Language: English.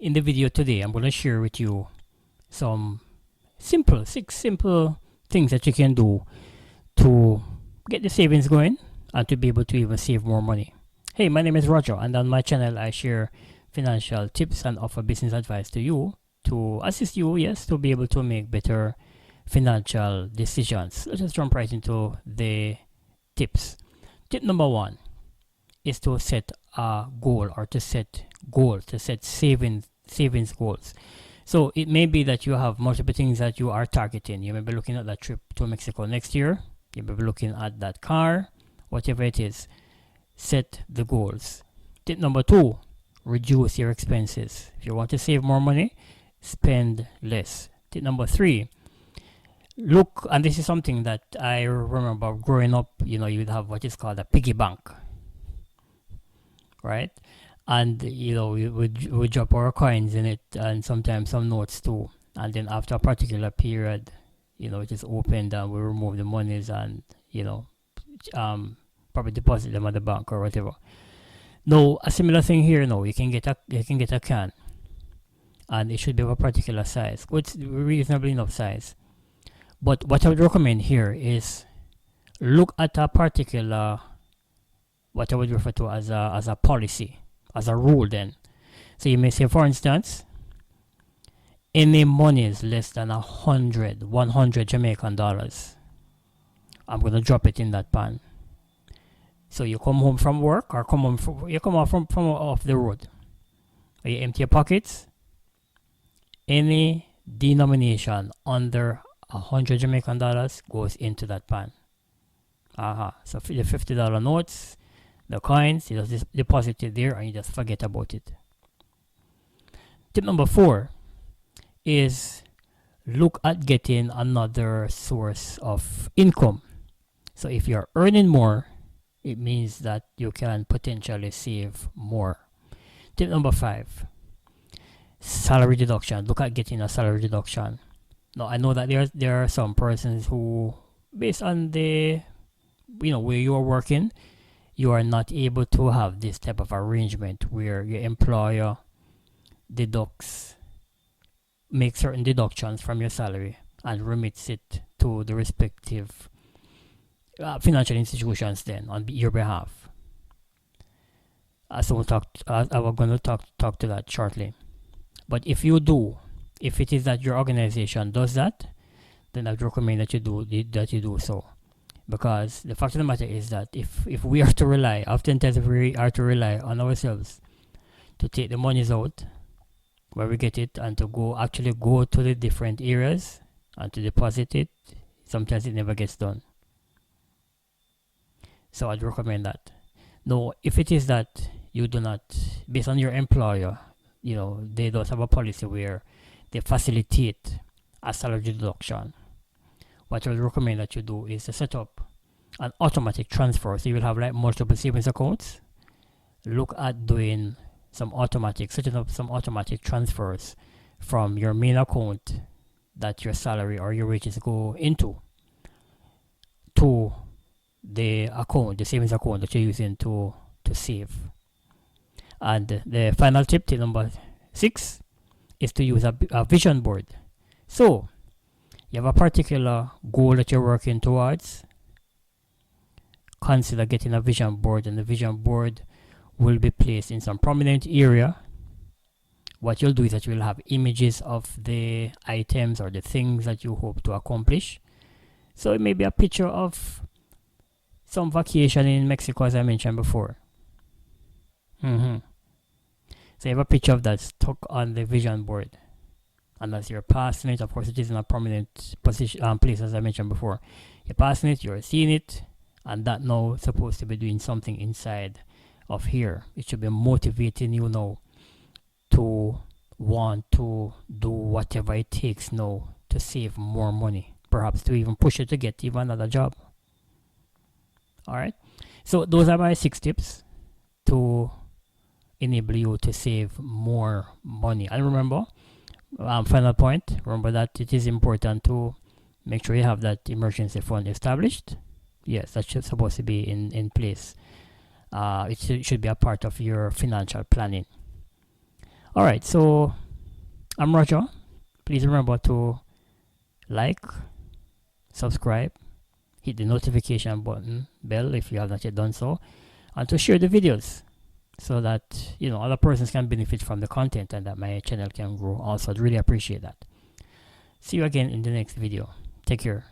In the video today, I'm going to share with you some six simple things that you can do to get the savings going and to be able to even save more money. Hey, my name is Roger, and on my channel I share financial tips and offer business advice to you to assist you, yes, to be able to make better financial decisions. Let's just jump right into the tips. Tip number one is to set a goal, or to set goals, to set savings goals. So it may be that you have multiple things that you are targeting. You may be looking at that trip to Mexico next year. You may be looking at that car, whatever it is. Set the goals. Tip number two, reduce your expenses. If you want to save more money, spend less. Tip number three, look, and this is something that I remember growing up, you'd have what is called a piggy bank, right? And we would drop our coins in it, and sometimes some notes too. And then after a particular period, it is opened and we remove the monies and probably deposit them at the bank or whatever. No, a similar thing here. No, you can get a can, and it should be of a particular size. It's reasonably enough size. But what I would recommend here is look at a particular, what I would refer to as a policy, as a rule then. So you may say, for instance, any money is less than 100 Jamaican dollars, I'm going to drop it in that pan. So you come home from work, or you come off from off the road, or you empty your pockets, any denomination under 100 Jamaican dollars goes into that pan. So the $50 notes, the coins, you just deposit it there and you just forget about it. Tip number four is look at getting another source of income. So if you're earning more, it means that you can potentially save more. Tip number five, salary deduction. Look at getting a salary deduction. Now, I know that there are some persons who, based on the, where you are working, you are not able to have this type of arrangement where your employer makes certain deductions from your salary and remits it to the respective financial institutions then on your behalf. So I'm going to talk to that shortly. But if you do, if it is that your organization does that, then I'd recommend that you do so. Because the fact of the matter is that if we are to rely, oftentimes if we are to rely on ourselves to take the monies out where we get it and to actually go to the different areas and to deposit it, sometimes it never gets done. So I'd recommend that. Now, if it is that you do not, based on your employer, they don't have a policy where they facilitate a salary deduction, what I would recommend that you do is to set up an automatic transfer. So you will have like multiple savings accounts. Look at setting up some automatic transfers from your main account that your salary or your wages go into to the savings account that you're using to save. And the final tip number 6, is to use a vision board. So you have a particular goal that you're working towards, consider getting a vision board, and the vision board will be placed in some prominent area. What you'll do is that you'll have images of the items or the things that you hope to accomplish. So it may be a picture of some vacation in Mexico, as I mentioned before. So you have a picture of that stuck on the vision board. And as you're passing it, of course, it is in a prominent position, place, as I mentioned before. You're passing it, you're seeing it, and that now is supposed to be doing something inside of here. It should be motivating you now to want to do whatever it takes now to save more money, perhaps to even push you to get even another job. All right. So those are my 6 tips to enable you to save more money. And remember, final point, remember that it is important to make sure you have that emergency fund established. Yes, that should supposed to be in place. It should be a part of your financial planning. Alright, so I'm Roger. Please remember to like, subscribe, hit the notification button bell if you have not yet done so, and to share the videos so that other persons can benefit from the content and that my channel can grow also. I'd really appreciate that. See you again in the next video. Take care.